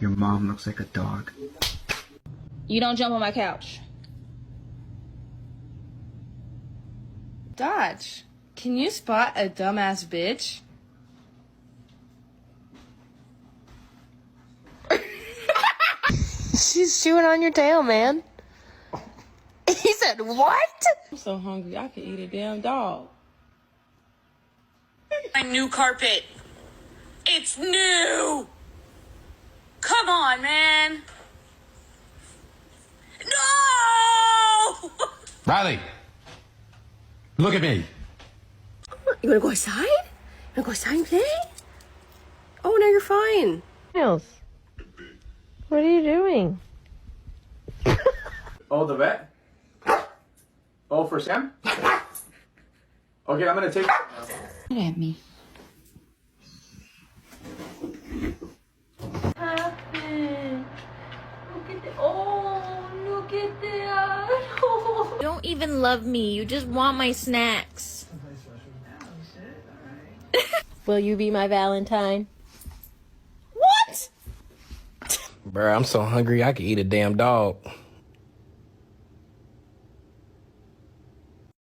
Your mom looks like a dog. You don't jump on my couch. Dodge, can you spot a dumbass bitch? She's chewing on your tail, man. He said, what? I'm so hungry, I could eat a damn dog. My new carpet. It's new. Come on, man. No! Riley, look at me. You wanna go outside? You wanna go outside and play? Oh, no, you're fine. Miles, what are you doing? Oh, the vet? Oh, for Sam? Okay, I'm gonna take. Look at me. You don't even love me. You just want my snacks. Will you be my Valentine? What? Bruh, I'm so hungry I could eat a damn dog.